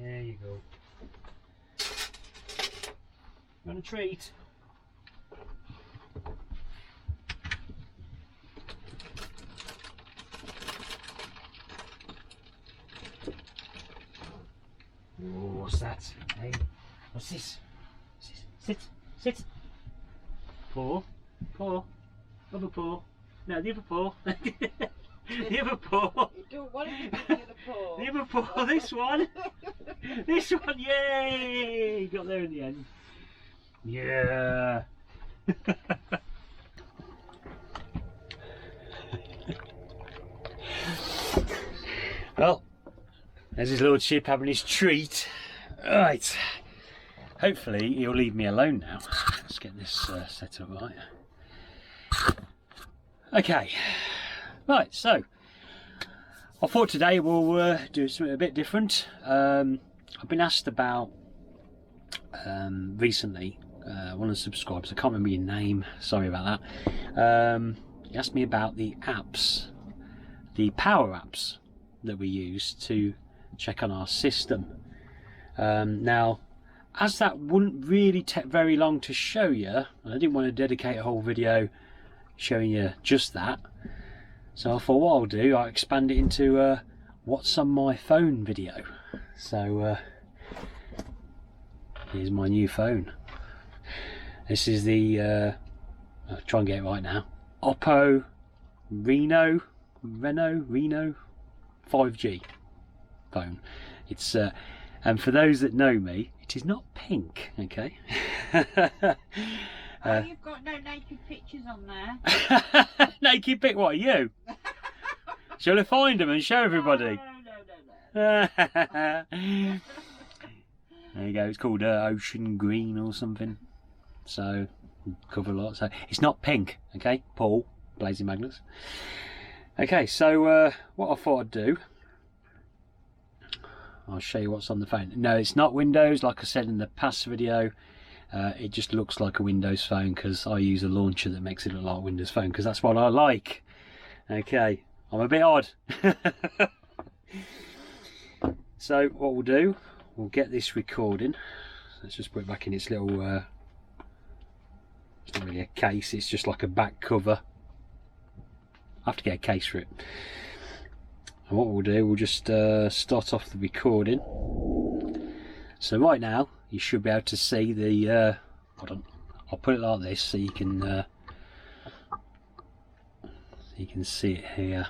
There you go. You want a treat? Oh, what's that? Hey, what's this? Sit, sit. Paw, paw, other paw. No, the other paw. The other paw. You don't want to give me the paw. The other paw, this one. This one, yay! Got there in the end. Yeah. Well, there's his lordship having his treat. Right. Hopefully he'll leave me alone now. Let's get this set up right. Okay. Right, so I thought today we'll do something a bit different. I've been asked about recently, one of the subscribers, I can't remember your name, sorry about that. He asked me about the apps, the power apps that we use to check on our system. Now, as that wouldn't really take very long to show you, and I didn't want to dedicate a whole video showing you just that, so I thought what I'll do, I'll expand it into what's on my phone video. So here's my new phone. This is the I'll try and get it right now, Oppo Reno 5G phone. It's and for those that know me, it is not pink, okay? Oh, you've got no naked pictures on there. Naked pic? What are you? Shall I find them and show everybody? No. There you go. It's called Ocean Green or something. So cover a lot. So it's not pink, okay? Paul, Blazing Magnets. Okay, so what I thought I'd do, I'll show you what's on the phone. No, it's not Windows, like I said in the past video. It just looks like a Windows phone because I use a launcher that makes it look like a Windows phone because that's what I like. Okay, I'm a bit odd. So what we'll do, we'll get this recording. Let's just put it back in its little, it's not really a case, it's just like a back cover. I have to get a case for it. And what we'll do, we'll just start off the recording. So right now you should be able to see the hold on, I'll put it like this so you can see it here.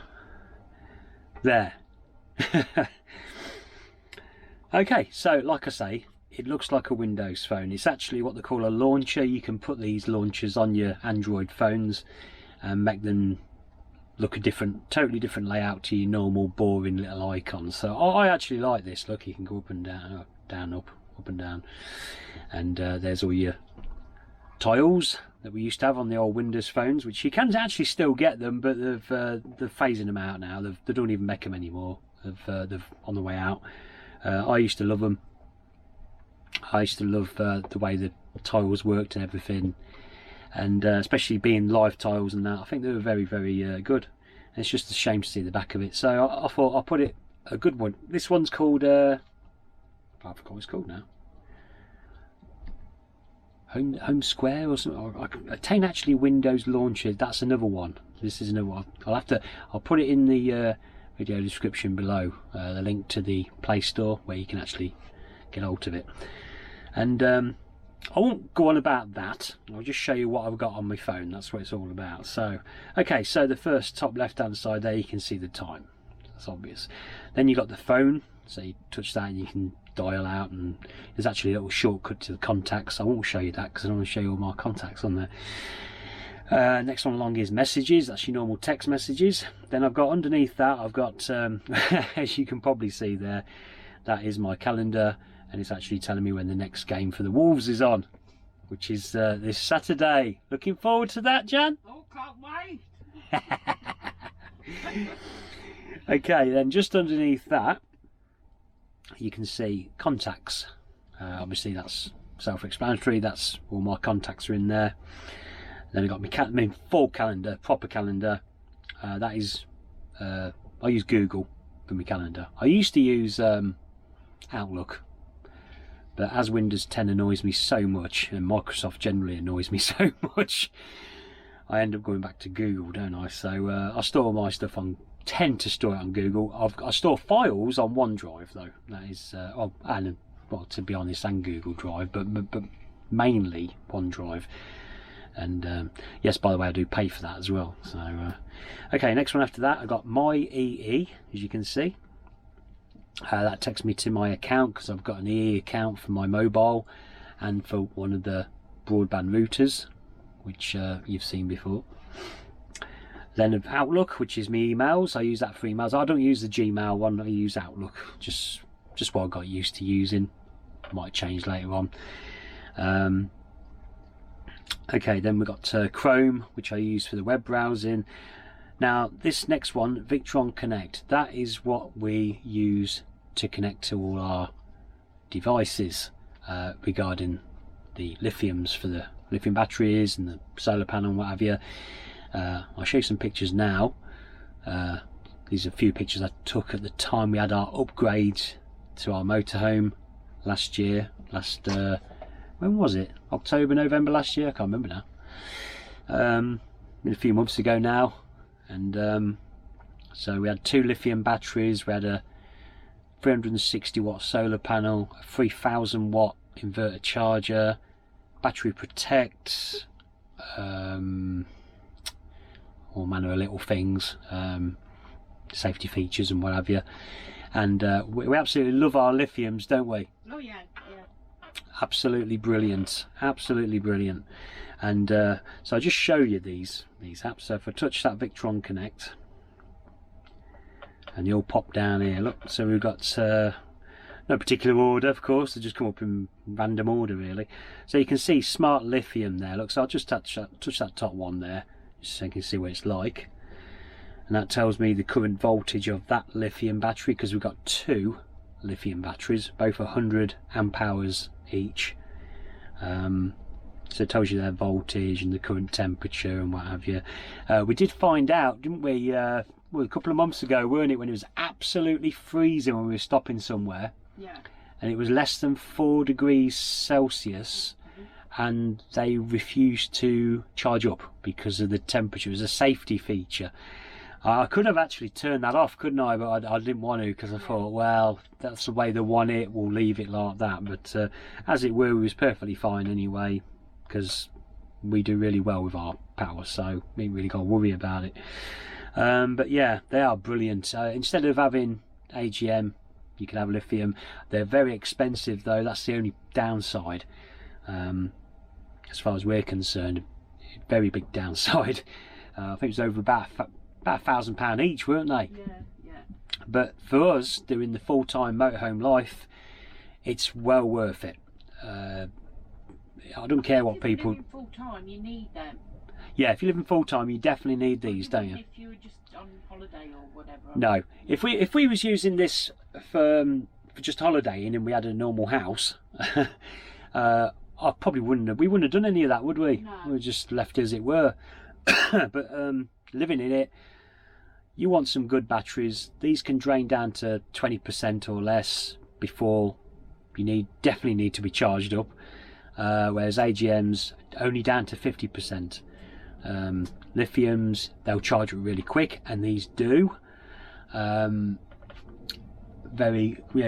There. Okay, so like I say, it looks like a Windows phone. It's actually what they call a launcher. You can put these launchers on your Android phones and make them look a different, totally different layout to your normal boring little icons. So I actually like this. Look, you can go up and down, up and down, and there's all your tiles that we used to have on the old Windows phones, which you can actually still get them, but they're phasing them out now. They don't even make them anymore. They've on the way out. I used to love them. I used to love the way the tiles worked and everything, and especially being live tiles and that. I think they were very, very good. And it's just a shame to see the back of it. So I thought I'll put it a good one. This one's called I forgot what it's called now. Home Square or something. I ain't actually Windows launcher. That's another one. This is another one. I'll put it in the video description below. The link to the Play Store where you can actually get hold of it. And I won't go on about that. I'll just show you what I've got on my phone. That's what it's all about. So, okay, so the first top left-hand side there, you can see the time. That's obvious. Then you got the phone. So you touch that and you can dial out, and there's actually a little shortcut to the contacts. I won't show you that because I don't want to show you all my contacts on there. Next one along is messages. That's your normal text messages. Then I've got underneath that, I've got as you can probably see there, that is my calendar, and it's actually telling me when the next game for the Wolves is on, which is this Saturday. Looking forward to that, Jan? Oh, can't wait. Okay, then just underneath that you can see contacts. Obviously that's self-explanatory. That's all my contacts are in there. Then I got my full calendar, proper calendar. That is I use Google for my calendar. I used to use Outlook. But as Windows 10 annoys me so much, and Microsoft generally annoys me so much, I end up going back to Google, don't I? So I store my stuff on, tend to store it on Google. I store files on OneDrive though. That is, well, to be honest, and Google Drive, but mainly OneDrive. And yes, by the way, I do pay for that as well. So okay, next one after that, I got My EE, as you can see. That takes me to my account because I've got an EE account for my mobile and for one of the broadband routers, which you've seen before. Then Outlook, which is my emails. I use that for emails. I don't use the Gmail one. I use Outlook. Just what I got used to using. Might change later on. Okay, then we've got Chrome, which I use for the web browsing. Now this next one, Victron Connect, that is what we use to connect to all our devices regarding the lithiums for the lithium batteries and the solar panel and what have you. I'll show you some pictures now. These are a few pictures I took at the time we had our upgrade to our motorhome last year. When was it? October, November last year? I can't remember now. A few months ago now. And so we had 2 lithium batteries, we had a 360 watt solar panel, a 3000 watt inverter charger, battery protect, all manner of little things, safety features and what have you. And we absolutely love our lithiums, don't we? Oh yeah, yeah. Absolutely brilliant, absolutely brilliant. And so I'll just show you these apps. So if I touch that Victron Connect, and you'll pop down here, look, so we've got no particular order, of course, they just come up in random order really. So you can see Smart Lithium there, look, so I'll just touch that top one there, just so you can see what it's like. And that tells me the current voltage of that lithium battery, because we've got 2 lithium batteries, both 100 amp hours each. So it tells you their voltage and the current temperature and what have you. We did find out, didn't we, well, a couple of months ago, weren't it, when it was absolutely freezing when we were stopping somewhere. Yeah. And it was less than 4 degrees Celsius, and they refused to charge up because of the temperature. It was a safety feature. I could have actually turned that off, couldn't I? But I didn't want to, because I thought, well, that's the way they want it, we'll leave it like that. But as it were, it was perfectly fine anyway, because we do really well with our power, so we ain't really got to worry about it. But yeah, they are brilliant. Instead of having AGM, you can have lithium. They're very expensive though, that's the only downside. As far as we're concerned, very big downside. I think it was over about £1,000 each, weren't they? Yeah, yeah. But for us, doing the full-time motorhome life, it's well worth it. I don't care what people... If you're living full-time, you need them. Yeah, if you live in full-time, you definitely need these, don't you? If you were just on holiday or whatever. No. If we was using this for just holidaying and we had a normal house, I probably wouldn't have done any of that, would we? No. We would just left as it were. But living in it, you want some good batteries. These can drain down to 20% or less before you definitely need to be charged up. Whereas AGMs only down to 50%. Lithiums, they'll charge it really quick, and these do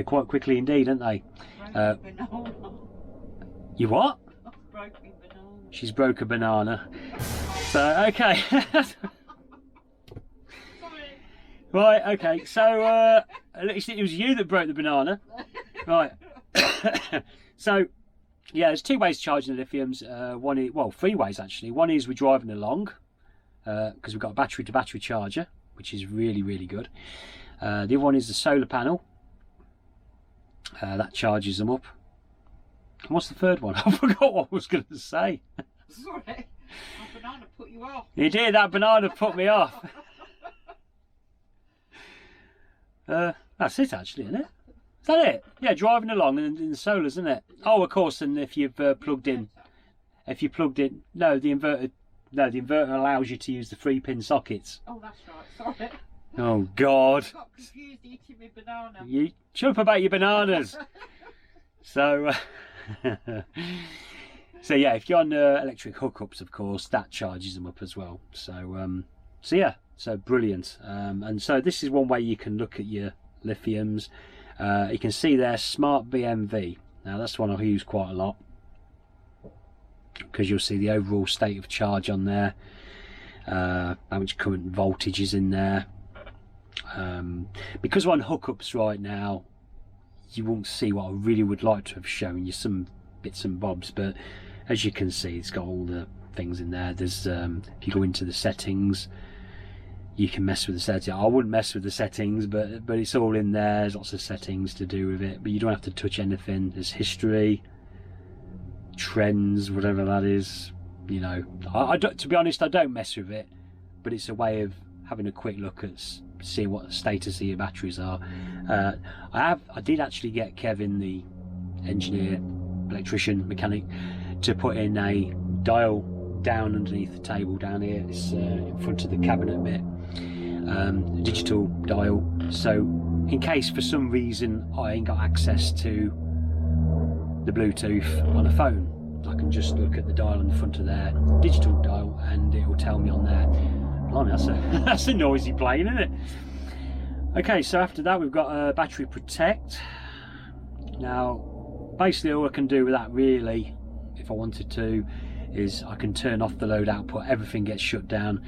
quite quickly indeed, don't they? You what? She's broke a banana. So okay. Right, okay, so at least it was you that broke the banana. Right. So yeah, there's 2 ways of charging the lithiums. One is, well, 3 ways actually. One is we're driving along, because we've got a battery to battery charger, which is really, really good. The other one is the solar panel. That charges them up. And what's the third one? I forgot what I was going to say. Sorry, that banana put you off. You did, that banana put me off. That's it actually, isn't it? Is that it? Yeah, driving along and in the solars, isn't it? Oh, of course, and if you've plugged in, no, the inverter allows you to use the 3-pin sockets. Oh, that's right, sorry. Oh God. I got confused eating my banana. You shut up about your bananas. So, so yeah, if you're on electric hookups, of course, that charges them up as well. So, so yeah, so brilliant. And so this is one way you can look at your lithiums. You can see there, Smart BMV. Now that's one I use quite a lot, because you'll see the overall state of charge on there, how much current voltage is in there. Because we're on hookups right now, you won't see what I really would like to have shown you, some bits and bobs, but as you can see, it's got all the things in there. There's if you go into the settings, you can mess with the settings. I wouldn't mess with the settings, but it's all in there. There's lots of settings to do with it, but you don't have to touch anything. There's history, trends, whatever that is. You know, I don't, to be honest, I don't mess with it, but it's a way of having a quick look at seeing what the status of your batteries are. I did actually get Kevin, the engineer, electrician, mechanic, to put in a dial down underneath the table down here. It's in front of the cabinet bit, a digital dial, so in case for some reason I ain't got access to the Bluetooth on a phone, I can just look at the dial on the front of there, digital dial, and it will tell me on there. Blimey, that's a noisy plane, isn't it? Okay, so after that we've got battery protect. Now basically all I can do with that really, if I wanted to, is I can turn off the load output, everything gets shut down.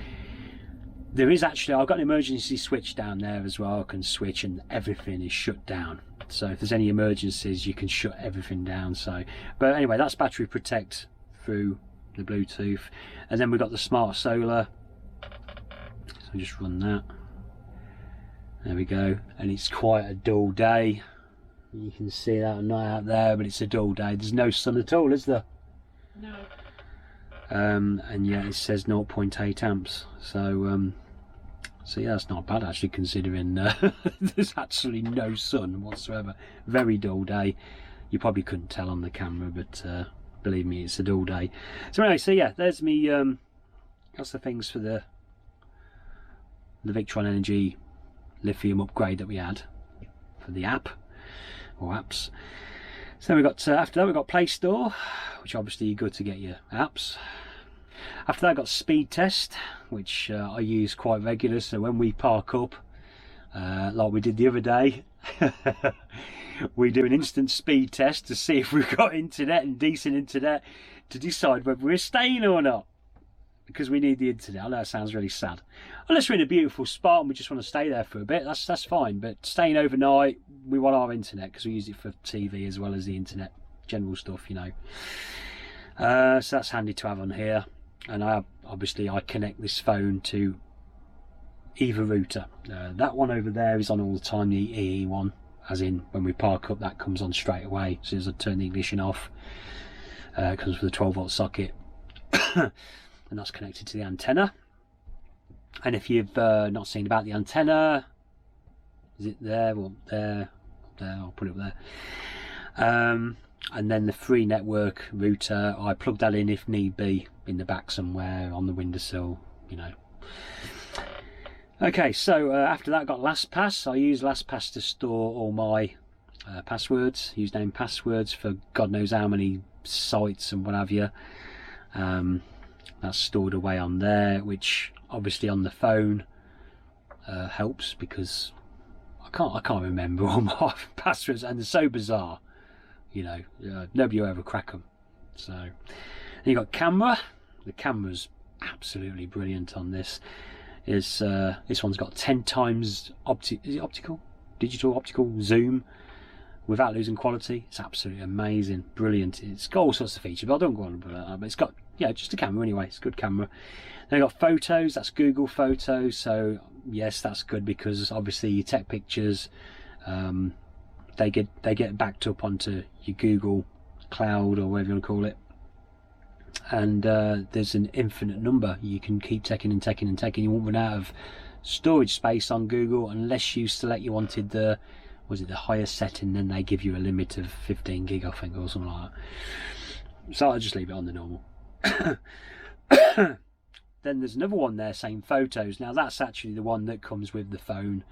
There is actually, I've got an emergency switch down there as well, I can switch and everything is shut down. So if there's any emergencies, you can shut everything down. So, but anyway, that's battery protect through the Bluetooth. And then we've got the smart solar. So just run that. There we go. And it's quite a dull day. You can see that I'm not out there, but it's a dull day. There's no sun at all, is there? No. And yeah, it says 0.8 amps. So so yeah, that's not bad actually, considering there's actually no sun whatsoever. Very dull day. You probably couldn't tell on the camera, but believe me, it's a dull day. So anyway, so yeah, there's me. That's the things for the Victron Energy lithium upgrade that we had for the app or apps. So we got after that we got Play Store, which obviously you're good to get your apps. After that I got speed test, which I use quite regular. So when we park up, like we did the other day, we do an instant speed test to see if we've got internet and decent internet to decide whether we're staying or not, because we need the internet. I know it sounds really sad. Unless we're in a beautiful spot and we just want to stay there for a bit, that's fine. But staying overnight, we want our internet because we use it for TV as well as the internet, general stuff, you know. So that's handy to have on here. And obviously I connect this phone to either router. That one over there is on all the time, the EE one, as in when we park up, that comes on straight away as soon as I turn the ignition off. It comes with a 12-volt socket. And that's connected to the antenna. And if you've not seen about the antenna, is it there or there? There, I'll put it up there. And then the free network router, I plug that in if need be in the back somewhere on the windowsill, you know. Okay, so after that I got LastPass. I use LastPass to store all my passwords, username passwords for God knows how many sites and what have you. That's stored away on there, which obviously on the phone helps, because I can't remember all my passwords, and they're so bizarre, you know. Nobody will ever crack them. So then you got camera. The camera's absolutely brilliant on this. This one's got 10 times digital optical zoom without losing quality. It's absolutely amazing, brilliant. It's got all sorts of features, but I don't go on about that. But it's got, yeah, just a camera anyway. It's a good camera. Then you got photos. That's Google Photos. So yes, that's good, because obviously you take pictures, they get backed up onto your Google Cloud or whatever you want to call it. And there's an infinite number. You can keep taking and taking and taking. You won't run out of storage space on Google unless you select you wanted the, was it the higher setting, then they give you a limit of 15 gig I think, or something like that. So I'll just leave it on the normal. then there's another one there saying photos. Now that's actually the one that comes with the phone.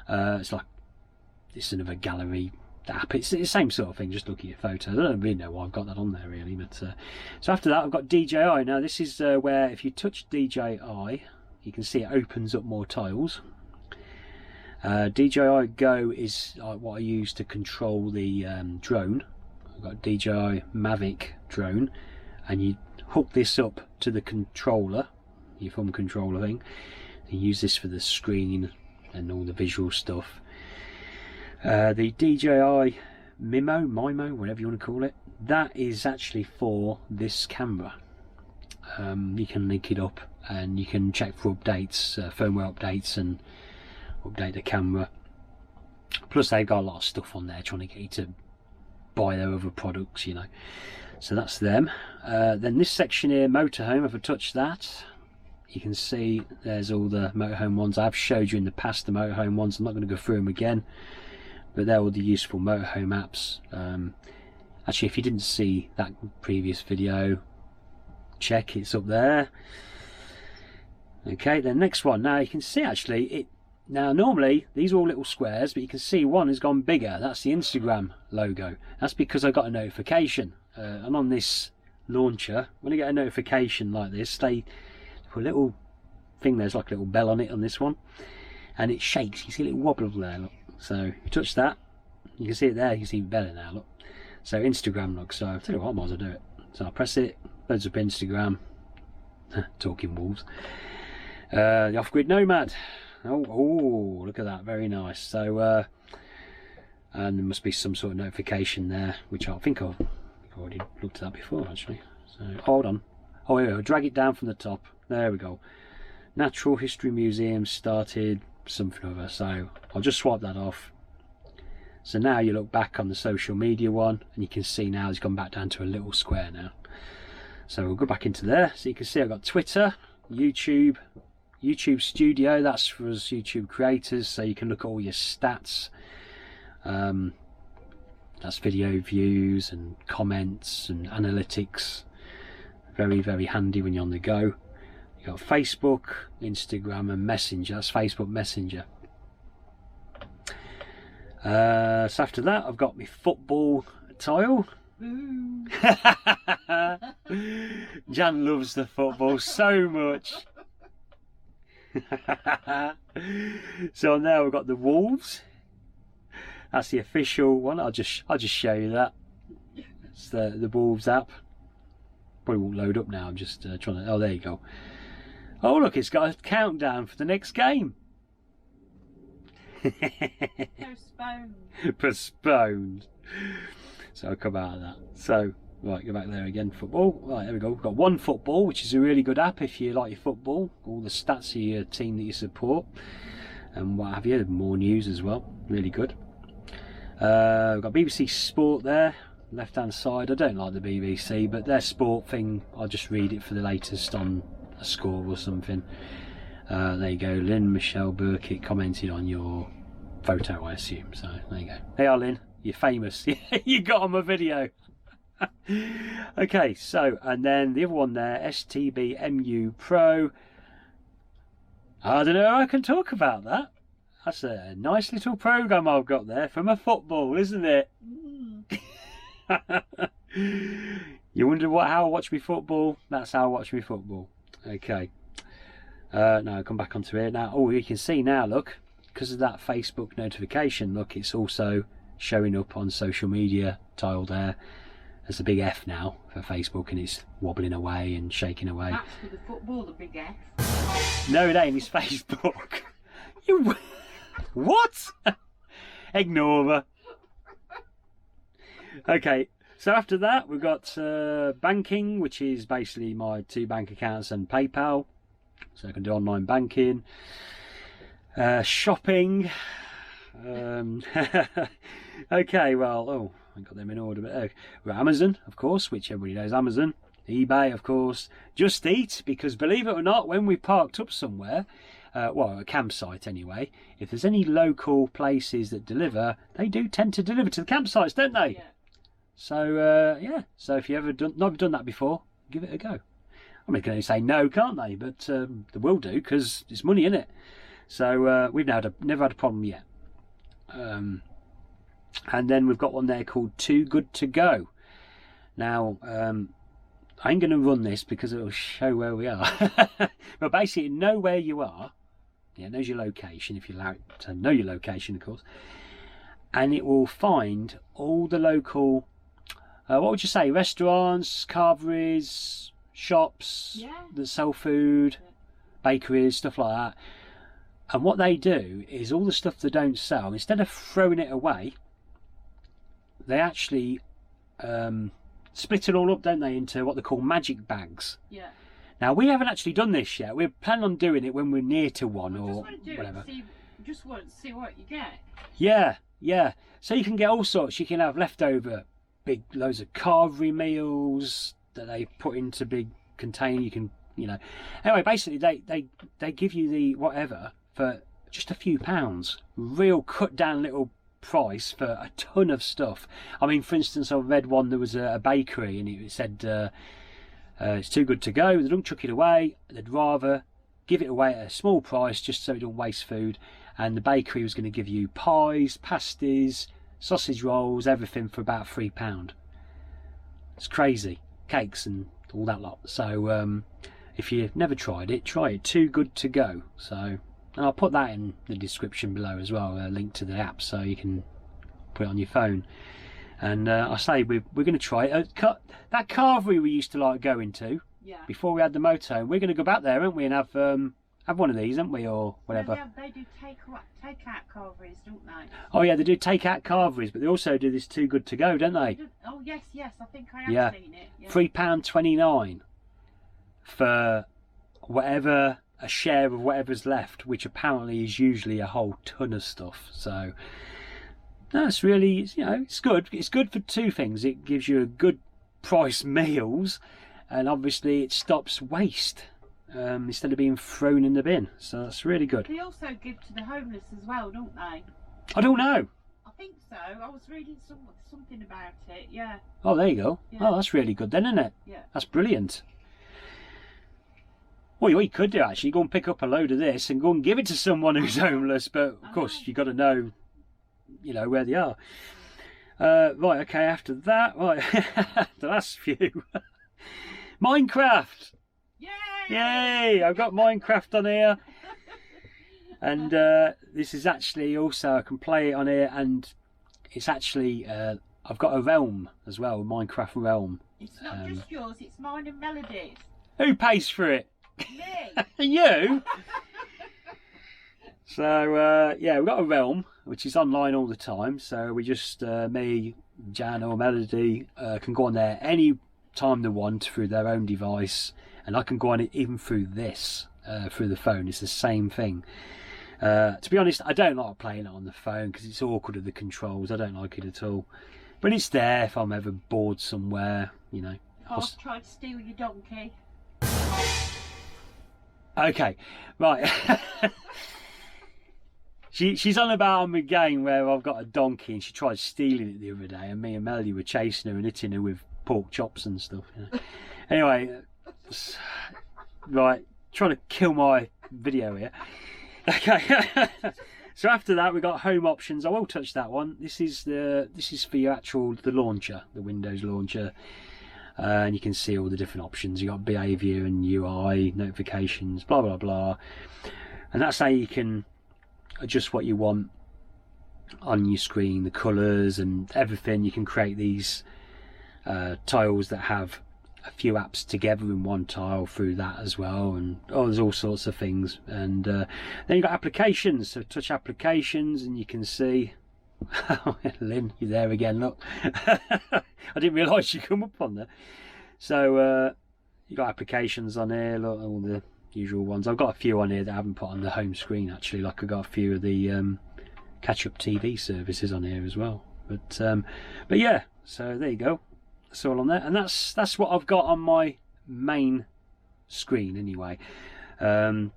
It's another gallery app. It's the same sort of thing, just looking at photos. I don't really know why I've got that on there really, but so after that I've got DJI. Now this is where if you touch DJI, you can see it opens up more tiles. DJI Go is what I use to control the drone. I've got DJI Mavic drone, and you hook this up to the controller, your thumb controller thing, and use this for the screen and all the visual stuff. The DJI Mimo, whatever you want to call it, that is actually for this camera. You can link it up and you can check for updates, firmware updates, and update the camera. Plus they've got a lot of stuff on there trying to get you to buy their other products, you know. So that's them. Then this section here, Motorhome, if I touch that, you can see there's all the Motorhome ones. I've showed you in the past the Motorhome ones. I'm not going to go through them again, but they're all the useful Motorhome apps. Actually, if you didn't see that previous video, check, it's up there. Okay, the next one. Now you can see actually now normally these are all little squares, but you can see one has gone bigger. That's the Instagram logo. That's because I got a notification. And on this launcher, when I get a notification like this, they put a little thing, there's like a little bell on it on this one, and it shakes. You see a little wobble there, look. So you touch that, you can see it there, you can see it better now, look. So Instagram, look. So I'll tell you what, I might as well do it. So I'll press it, loads up Instagram. Talking wolves. The off-grid nomad. Oh, look at that, very nice. So and there must be some sort of notification there, which I think I've already looked at that before actually. So hold on. Oh, here we go. Drag it down from the top. There we go. Natural History Museum started something or other. So I'll just swipe that off. So now you look back on the social media one, and you can see now it's gone back down to a little square now. So we'll go back into there. So you can see I've got Twitter, YouTube Studio. That's for us YouTube creators. So you can look at all your stats. That's video views and comments and analytics. Very, very handy when you're on the go. You've got Facebook, Instagram and Messenger. That's Facebook Messenger. So after that I've got my football tile. Jan loves the football so much. So now we've got the Wolves. That's the official one. I'll just show you that. It's the Wolves app. Probably won't load up now. I'm just trying to. Oh, there you go. Oh, look, it's got a countdown for the next game. Postponed. Postponed. So I'll come out of that. So right, go back there again. Football. Right, there we go. We've got One Football, which is a really good app if you like your football. All the stats of your team that you support and what have you. More news as well. Really good. We've got BBC Sport there, left hand side. I don't like the BBC, but their sport thing, I'll just read it for the latest on a score or something. There you go. Lynn Michelle Burkitt commented on your photo, I assume. So there you go. Hey, Lynn, you're famous. You got on my video. Okay, so and then the other one there, STBMU Pro. I don't know how I can talk about that. That's a nice little program I've got there for my football, isn't it? You wonder how I watch me football? That's how I watch me football. Okay. Now I'll come back onto here now. Oh, you can see now, look, because of that Facebook notification, look, it's also showing up on social media tile there. There's a big F now for Facebook, and it's wobbling away and shaking away. That's for the football, the big F. No, it ain't. It's Facebook. You. What? Ignore her. Okay, so after that we've got banking, which is basically my 2 bank accounts and PayPal, so I can do online banking. Shopping. Okay, well, oh, I got them in order, but we've got Amazon, of course, which everybody knows Amazon. eBay, of course. Just Eat, because believe it or not, when we parked up somewhere, well, a campsite anyway, if there's any local places that deliver, they do tend to deliver to the campsites, don't they? Yeah. So yeah, so if you ever not done that before, give it a go. I mean, they can only say no, can't they? But they will do, because it's money, isn't it? So we've never had a problem yet. And then we've got one there called Too Good To Go. Now, I ain't going to run this because it will show where we are. But basically, know where you are. Yeah, it knows your location, if you allow it to know your location, of course. And it will find all the local, what would you say, restaurants, carveries, shops that sell food, bakeries, stuff like that. And what they do is all the stuff they don't sell, instead of throwing it away, they actually split it all up, don't they, into what they call magic bags. Yeah. Now, we haven't actually done this yet. We're planning on doing it when we're near to one, or whatever. Just want to see what you get. Yeah, yeah. So you can get all sorts. You can have leftover big loads of carvery meals that they put into big container. You can, you know. Anyway, basically, they give you the whatever for just a few pounds. Real cut down little price for a ton of stuff. I mean, for instance, I read one, there was a bakery, and it said it's too good to go. They don't chuck it away. They'd rather give it away at a small price just so it don't waste food. And the bakery was going to give you pies, pasties, sausage rolls, everything for about £3. It's crazy. Cakes and all that lot. So if you've never tried it, try it. Too Good To Go. So, and I'll put that in the description below as well, a link to the app, so you can put it on your phone. And I say we're going to try it. That carvery we used to like going to before we had the motorhome. We're going to go back there, aren't we, and have one of these, aren't we, or whatever. Yeah, they do take-out carveries, don't they? Oh yeah, they do take-out carveries, but they also do this Too Good To Go, don't they? Oh yes, I think I have seen it. Yeah. £3.29 for whatever, a share of whatever's left, which apparently is usually a whole ton of stuff. So that's really, you know, it's good. It's good for two things. It gives you a good price meals, and obviously it stops waste instead of being thrown in the bin. So that's really good. They also give to the homeless as well, don't they? I don't know. I think so. I was reading something about it. Yeah. Oh, there you go. Yeah. Oh, that's really good then, isn't it? Yeah. That's brilliant. Well, what you could do, actually, go and pick up a load of this and go and give it to someone who's homeless. But of course, you've got to know, you know, where they are. Right, okay, after that, right, the last few. Minecraft! Yay! Yay! I've got Minecraft on here. And this is actually also, I can play it on here, and it's actually, I've got a realm as well, a Minecraft realm. It's not just yours, it's mine and Melody's. Who pays for it? Me! You? So yeah, we've got a realm which is online all the time, so we just me, Jan or Melody can go on there any time they want through their own device, and I can go on it even through this, through the phone. It's the same thing. To be honest, I don't like playing it on the phone because it's awkward with the controls. I don't like it at all, but it's there if I'm ever bored somewhere, you know. I've tried to steal your donkey. Okay, right. She's on about my game where I've got a donkey, and she tried stealing it the other day, and me and Melody were chasing her and hitting her with pork chops and stuff. You know. Anyway, right, trying to kill my video here. Okay. So after that, we got home options. I will touch that one. This is for your the launcher, the Windows launcher. And you can see all the different options. You got BA view and UI, notifications, blah blah blah. And that's how you can adjust what you want on your screen, the colours and everything. You can create these tiles that have a few apps together in one tile through that as well, and there's all sorts of things. And then you've got applications, so touch applications, and you can see Lynn, you're there again, look. I didn't realise you come up on there. So you got applications on here, look, all the usual ones. I've got a few on here that I haven't put on the home screen actually, like I got a few of the catch-up TV services on here as well. But yeah, so there you go, that's all on there, and that's what I've got on my main screen anyway. They're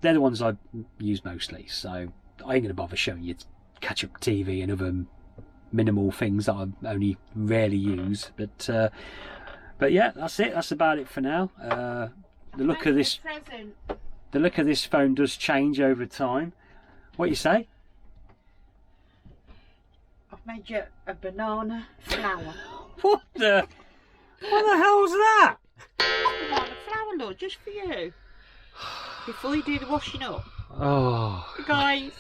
the ones I use mostly, so I ain't gonna bother showing you catch-up TV and other minimal things that I only rarely use. But But yeah, that's it. That's about it for now. The look of this, Present. the look of this phone does change over time. What you say? I've made you a banana flower. What the hell's that? Banana flower, look, just for you. Before you do the washing up. Oh. Guys.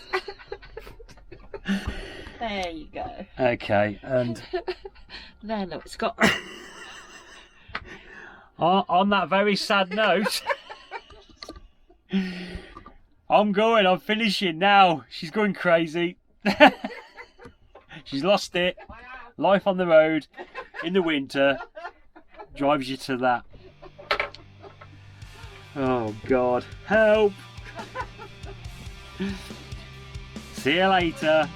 There you go. Okay, and There, look, it's got... on that very sad note, I'm finishing now. She's going crazy. She's lost it. Life on the road in the winter drives you to that. Oh God, help. See you later.